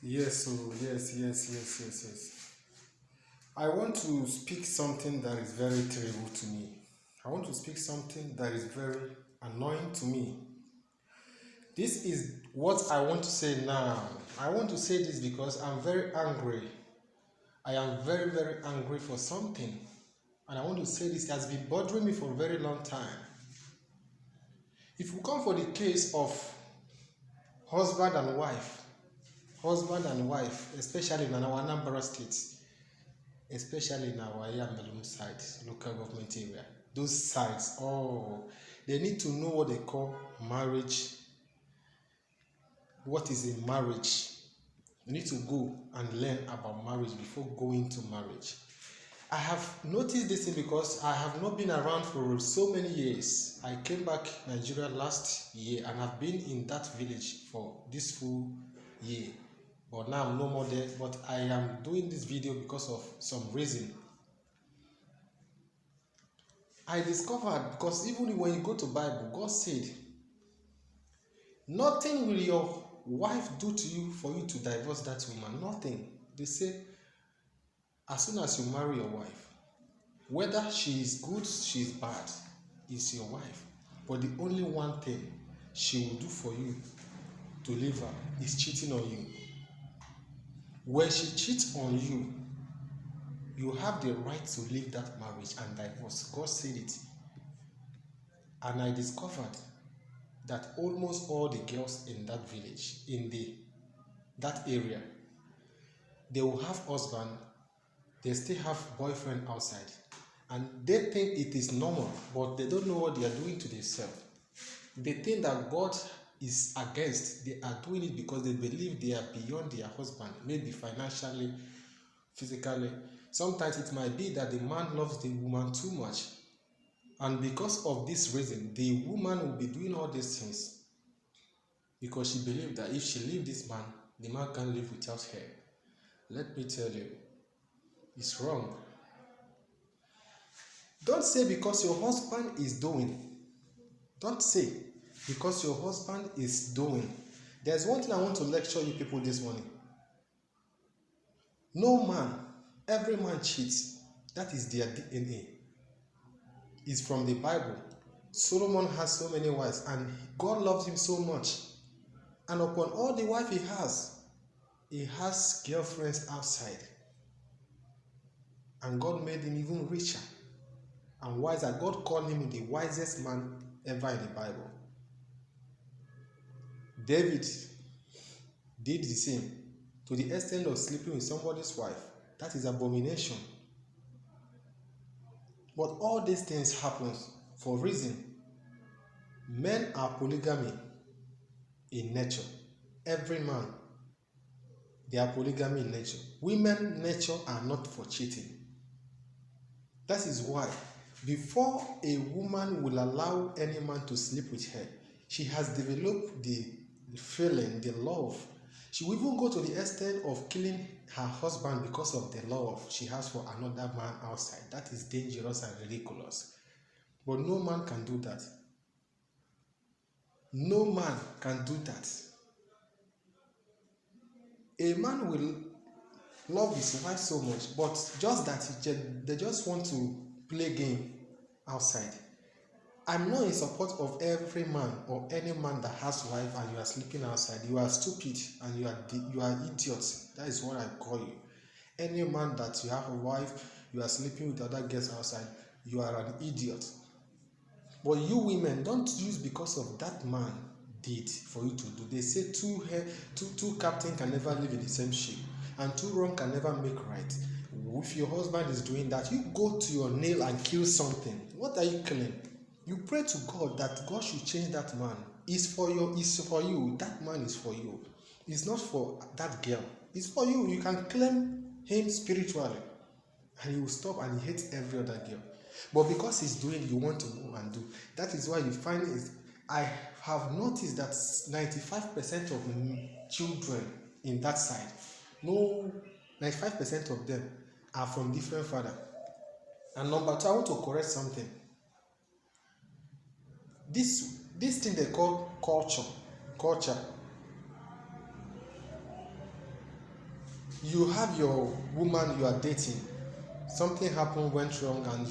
Yes, so yes. I want to speak something that is very terrible to me. I want to speak something that is very annoying to me. This is what I want to say now. I want to say this because I'm very angry. I am very angry for something. And I want to say this has been bothering me for a very long time. If we come for the case of husband and wife, especially in our Anambra State, especially in our Yamelum side, local government area. Those sites, they need to know what they call marriage. What is a marriage? You need to go and learn about marriage before going to marriage. I have noticed this thing because I have not been around for so many years. I came back Nigeria last year and have been in that village for this full year. But now I'm no more there. But I am doing this video because of some reason. I discovered, because even when you go to Bible, God said, nothing will your wife do to you for you to divorce that woman. Nothing. They say, as soon as you marry your wife, whether she is good, she is bad, is your wife. But the only one thing she will do for you to leave her is cheating on you. When she cheats on you, you have the right to leave that marriage and divorce. God said it. And I discovered that almost all the girls in that village, in that area, they will have husband, they still have boyfriend outside, and they think it is normal, but they don't know what they are doing to themselves. They think that God is against. They are doing it because they believe they are beyond their husband, maybe financially, physically. Sometimes it might be that the man loves the woman too much, and because of this reason, the woman will be doing all these things because she believes that if she leaves this man, the man can't live without her. Let me tell you, it's wrong. Don't say because your husband is doing. Don't say because your husband is doing. There's one thing I want to lecture you people this morning. No man, every man cheats. That is their DNA. It's from the Bible. Solomon has so many wives and God loves him so much. And upon all the wife he has girlfriends outside. And God made him even richer and wiser. God called him the wisest man ever in the Bible. David did the same to the extent of sleeping with somebody's wife. That is abomination. But all these things happen for a reason. Men are polygamy in nature. Every man, they are polygamy in nature. Women nature are not for cheating. That is why before a woman will allow any man to sleep with her, she has developed the feeling, the love. She will even go to the extent of killing her husband because of the love she has for another man outside. That is dangerous and ridiculous. But no man can do that. No man can do that. A man will love his wife so much, but just that they just want to play game outside. I'm not in support of every man or any man that has wife and you are sleeping outside. You are stupid and you are idiots. That is what I call you. Any man that you have a wife, you are sleeping with other girls outside, you are an idiot. But you women, don't use because of that man did for you to do. They say two captain can never live in the same ship, and two wrong can never make right. If your husband is doing that, you go to your nail and kill something. What are you killing? You pray to God that God should change that man. It's for you. That man is for you. It's not for that girl. It's for you. You can claim him spiritually, and he will stop and he hates every other girl. But because he's doing, you want to go and do. That is why you find it. I have noticed that 95% of children in that side, no, 95% of them are from different father. And number two, I want to correct something. This thing they call culture. You have your woman you are dating, something happened, went wrong, and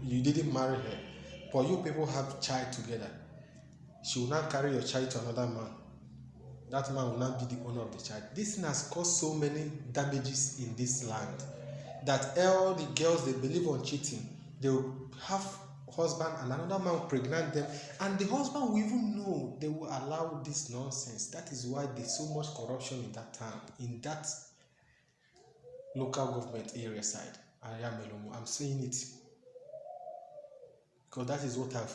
you didn't marry her, but you people have child together. She will now carry your child to another man. That man will now be the owner of the child. This thing has caused so many damages in this land that all the girls, they believe on cheating. They will have husband and another man will pregnant them, and the husband will even know they will allow this nonsense. That is why there's so much corruption in that town, in that local government area side. I'm saying it because that is what I've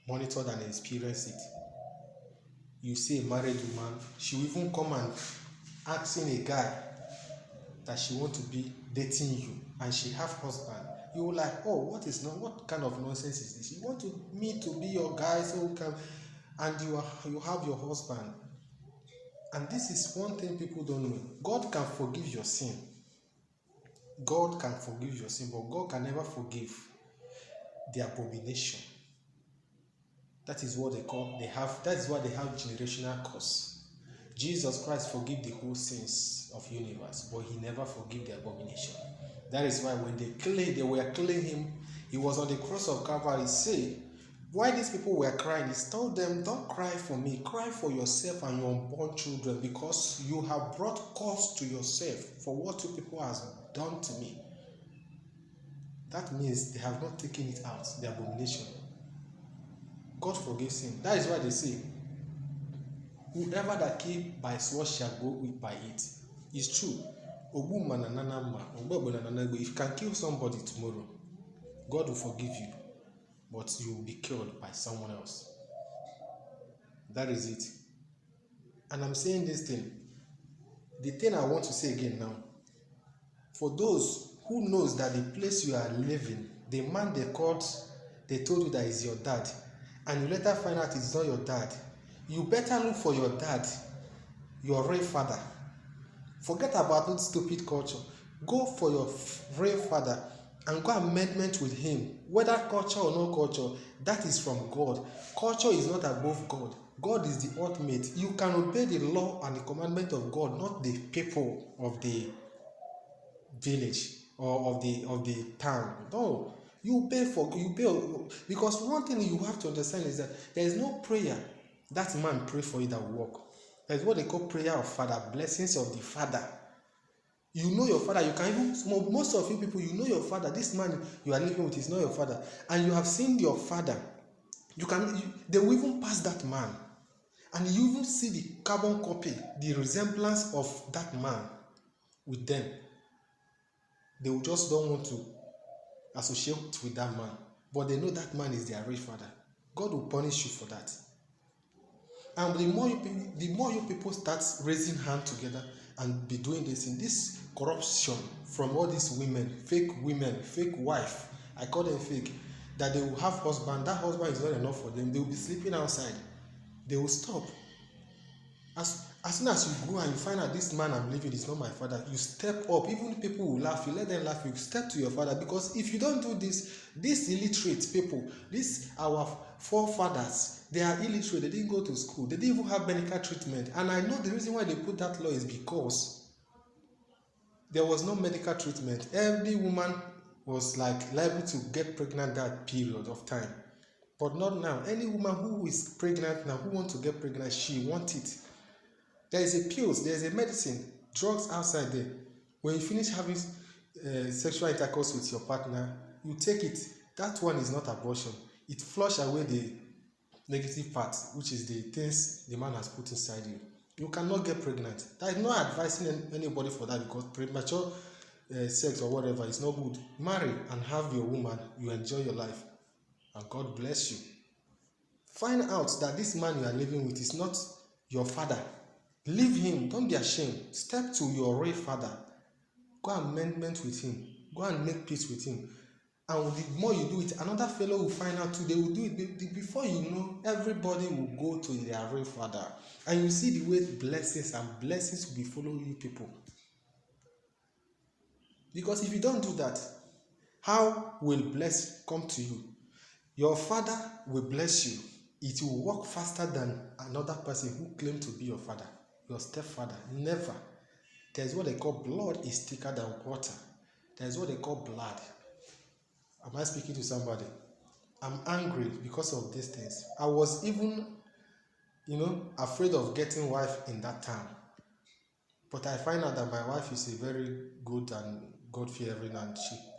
monitored and experienced it. You see a married woman, she will even come and asking a guy that she want to be dating you, and she have husband. You will like, oh, what kind of nonsense is this? You want me to be your guy, so we can, and you have your husband. And this is one thing people don't know. God can forgive your sin. God can forgive your sin, but God can never forgive the abomination. That is what that is why they have generational curse. Jesus Christ forgive the whole sins of universe, but he never forgive the abomination. That is why when they were killing him, he was on the cross of Calvary. Say, why these people were crying, he told them, don't cry for me, cry for yourself and your unborn children, because you have brought curse to yourself for what you people have done to me. That means they have not taken it out, the abomination. God forgives him. That is why they say, whoever that kill by sword shall go with by it. It's true. If you can kill somebody tomorrow, God will forgive you, but you will be killed by someone else. That is it. And I'm saying this thing. The thing I want to say again now, for those who knows that the place you are living, the man they told you that is your dad, and you later find out it's not your dad, you better look for your dad, your real father. Forget about that stupid culture. Go for your real father and go amendment with him. Whether culture or no culture, that is from God. Culture is not above God. God is the ultimate. You can obey the law and the commandment of God, not the people of the village or of the town. No, you pay because one thing you have to understand is that there is no prayer that man pray for you that will work. There is what they call prayer of father, blessings of the father. You know your father. You can even, most of you people, you know your father. This man you are living with is not your father, and you have seen your father. They will even pass that man, and you even see the carbon copy, the resemblance of that man with them. They will just don't want to associate with that man, but they know that man is their real father. God will punish you for that. And the more you people start raising hands together and be doing this in this corruption from all these women, fake wife, I call them fake, that they will have husband, that husband is not enough for them, they will be sleeping outside, they will stop. As soon as you go and you find out this man I'm living is not my father, you step up. Even people will laugh, you let them laugh, you step to your father. Because if you don't do this, these illiterate people, our forefathers, they are illiterate, they didn't go to school, they didn't even have medical treatment. And I know the reason why they put that law is because there was no medical treatment. Every woman was like liable to get pregnant that period of time. But not now. Any woman who is pregnant now, who wants to get pregnant, she wants it. There is a pills, there is a medicine, drugs outside there. When you finish having sexual intercourse with your partner, you take it. That one is not abortion. It flushes away the negative parts, which is the things the man has put inside you. You cannot get pregnant. That is not advising anybody for that, because premature sex or whatever is not good. Marry and have your woman. You enjoy your life, and God bless you. Find out that this man you are living with is not your father. Leave him. Don't be ashamed. Step to your real father. Go amendment with him. Go and make peace with him. And the more you do it, another fellow will find out too. They will do it. Before you know, everybody will go to their real father. And you see the way blessings will be following you people. Because if you don't do that, how will blessing come to you? Your father will bless you. It will work faster than another person who claims to be your father, your stepfather. Never. There's what they call blood is thicker than water. There's what they call blood. Am I speaking to somebody? I'm angry because of these things. I was even, afraid of getting wife in that time. But I find out that my wife is a very good and God-fearing, and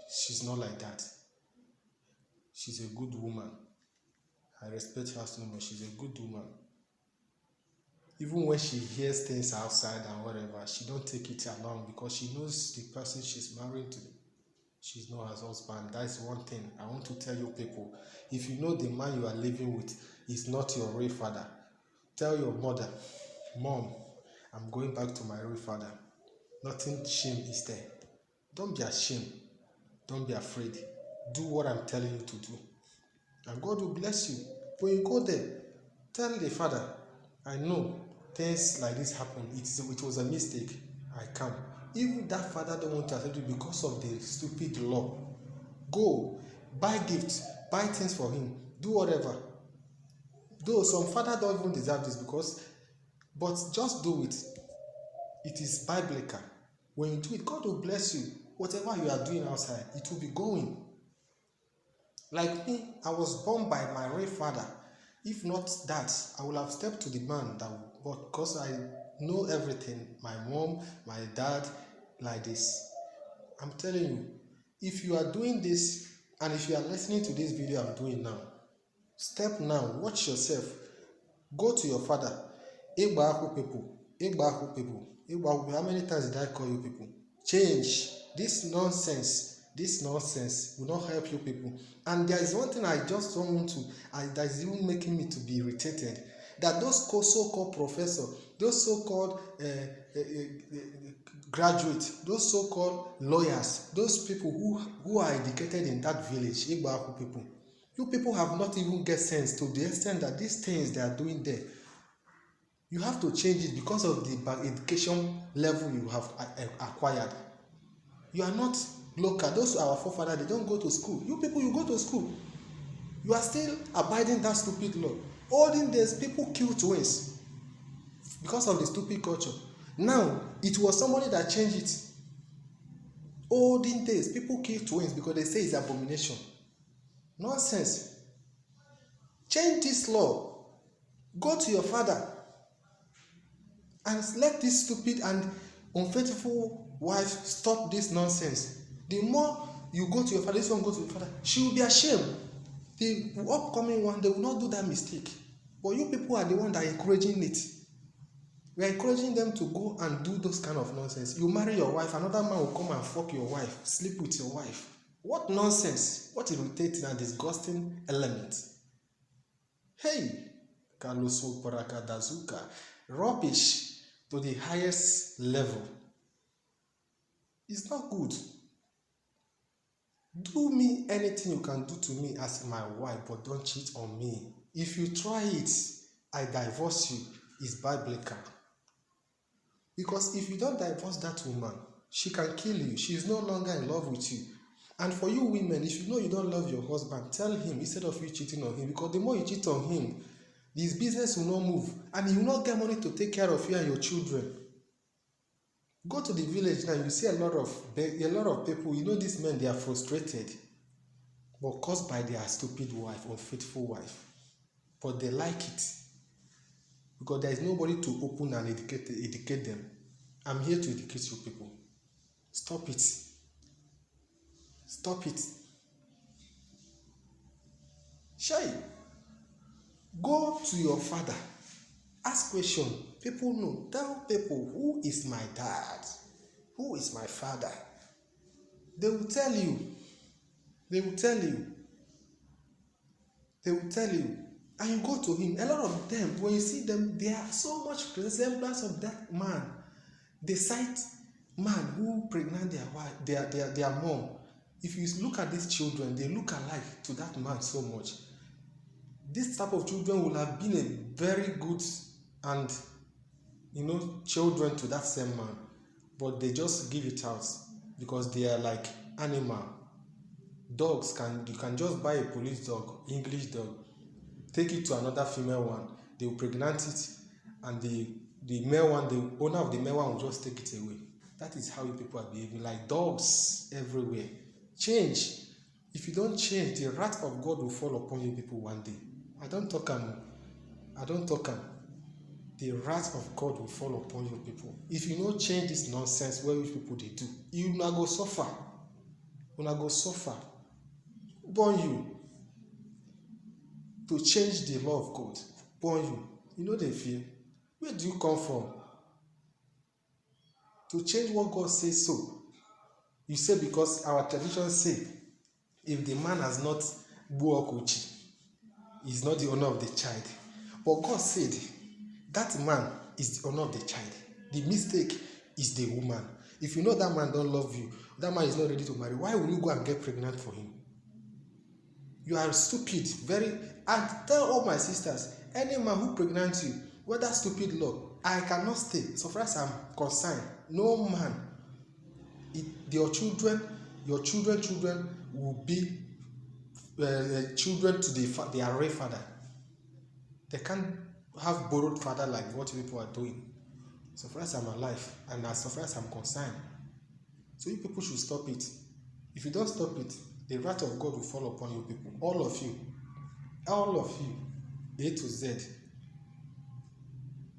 she's not like that. She's a good woman. I respect her so much. She's a good woman. Even when she hears things outside and whatever, she don't take it along because she knows the person she's married to. She's not her husband. That's one thing I want to tell you people. If you know the man you are living with is not your real father, tell your mother, Mom, I'm going back to my real father. Nothing shame is there. Don't be ashamed. Don't be afraid. Do what I'm telling you to do. And God will bless you. When you go there, tell the father, I know things like this happen. It was a mistake. I come. Even that father don't want to accept it because of the stupid law. Go, buy gifts, buy things for him, do whatever. Though some father don't even deserve this but just do it. It is biblical. When you do it, God will bless you. Whatever you are doing outside, it will be going. Like me, I was born by my real father. If not that, I would have stepped to the man but because I know everything, my mom, my dad, like this. I'm telling you, if you are doing this, and if you are listening to this video I'm doing now, step now, watch yourself. Go to your father. Igbahu people. How many times did I call you people? Change. This nonsense will not help you people. And there is one thing I just don't want to, that is even making me to be irritated, that those so-called professors, those so-called graduates, those so-called lawyers, those people who are educated in that village, Igbahu people, you people have not even get sense to the extent that these things they are doing there, you have to change it because of the education level you have acquired. You are not local. Those are our forefathers, they don't go to school. You people, you go to school. You are still abiding that stupid law. Olden days, people kill twins because of the stupid culture. Now, it was somebody that changed it. Olden days, people kill twins because they say it's abomination. Nonsense. Change this law. Go to your father and let this stupid and unfaithful wife stop this nonsense. The more you go to your father, this one goes to your father, she will be ashamed. The upcoming one, they will not do that mistake. But you people are the one that are encouraging it. We are encouraging them to go and do those kind of nonsense. You marry your wife, another man will come and fuck your wife, sleep with your wife. What nonsense? What irritating and disgusting element? Hey, Kaloso Parakadazuka, rubbish to the highest level. It's not good. Do me anything you can do to me as my wife, but don't cheat on me. If you try it, I divorce you. It's biblical. Because if you don't divorce that woman, she can kill you. She is no longer in love with you. And for you women, if you know you don't love your husband, tell him instead of you cheating on him. Because the more you cheat on him, his business will not move. And he will not get money to take care of you and your children. Go to the village now, you see a lot of people, these men, they are frustrated. But caused by their stupid wife, unfaithful wife. But they like it. Because there is nobody to open and educate them. I'm here to educate you people. Stop it. Stop it. Shay, go to your father. Ask question. People know. Tell people, who is my dad? Who is my father? They will tell you. They will tell you. They will tell you. And you go to him. A lot of them, when you see them, they are so much resemblance of that man. The sight man who pregnant their wife, their mom. If you look at these children, they look alike to that man so much. This type of children will have been a very good and children to that same man, but they just give it out because they are like animal. Dogs you can just buy a police dog, English dog, take it to another female one, they will pregnant it, and the male one, the owner of the male one will just take it away. That is how you people are behaving like dogs everywhere. Change. If you don't change, the wrath of God will fall upon you people one day. I don't talk am. The wrath of God will fall upon you people. If you no change this nonsense wey which people dey do, you una go suffer. Una go suffer. Born you to change the law of God. Born you. You no dey fear. Where do you come from? To change what God says so. You say because our tradition say, if the man has not buo okuchi, he is not the owner of the child. But God said, that man is the owner of the child. The mistake is the woman. If you know that man don't love you, that man is not ready to marry, why will you go and get pregnant for him? You are stupid. And tell all my sisters, any man who pregnant you, whether stupid law, I cannot stay. So far as I'm concerned, no man, your children will be children to their real father. They can't have borrowed father like what people are doing. So far as I'm alive, and as far as I'm concerned. So you people should stop it. If you don't stop it, the wrath of God will fall upon you people. All of you, A to Z.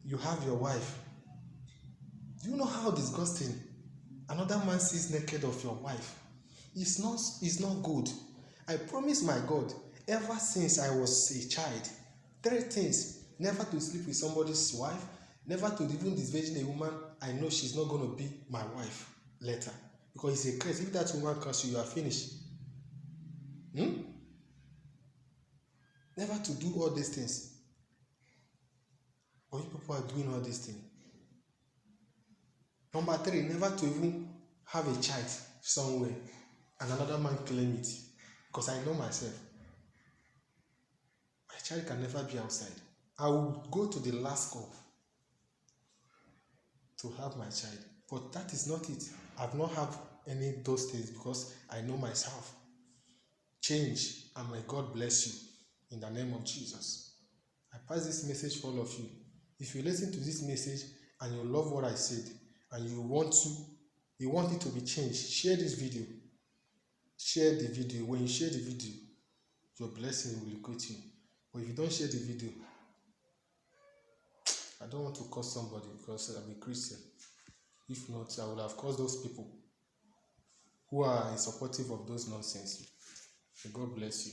You have your wife. Do you know how disgusting another man sees naked of your wife? It's not good. I promise my God, ever since I was a child, 3 things: never to sleep with somebody's wife, never to even disvirgin a woman I know she's not going to be my wife later. Because it's a curse. If that woman curse you, you are finished. Never to do all these things. But you people are doing all these things. Number 3, never to even have a child somewhere and another man claim it. Because I know myself. My child can never be outside. I will go to the last call to have my child. But that is not it. I've not had any of those things because I know myself. Change, and may God bless you in the name of Jesus. I pass this message for all of you. If you listen to this message and you love what I said and you want it to be changed, share this video. Share the video. When you share the video, your blessing will locate you. But if you don't share the video, I don't want to curse somebody because I'm a Christian. If not, I would have cursed those people who are supportive of those nonsense. May God bless you.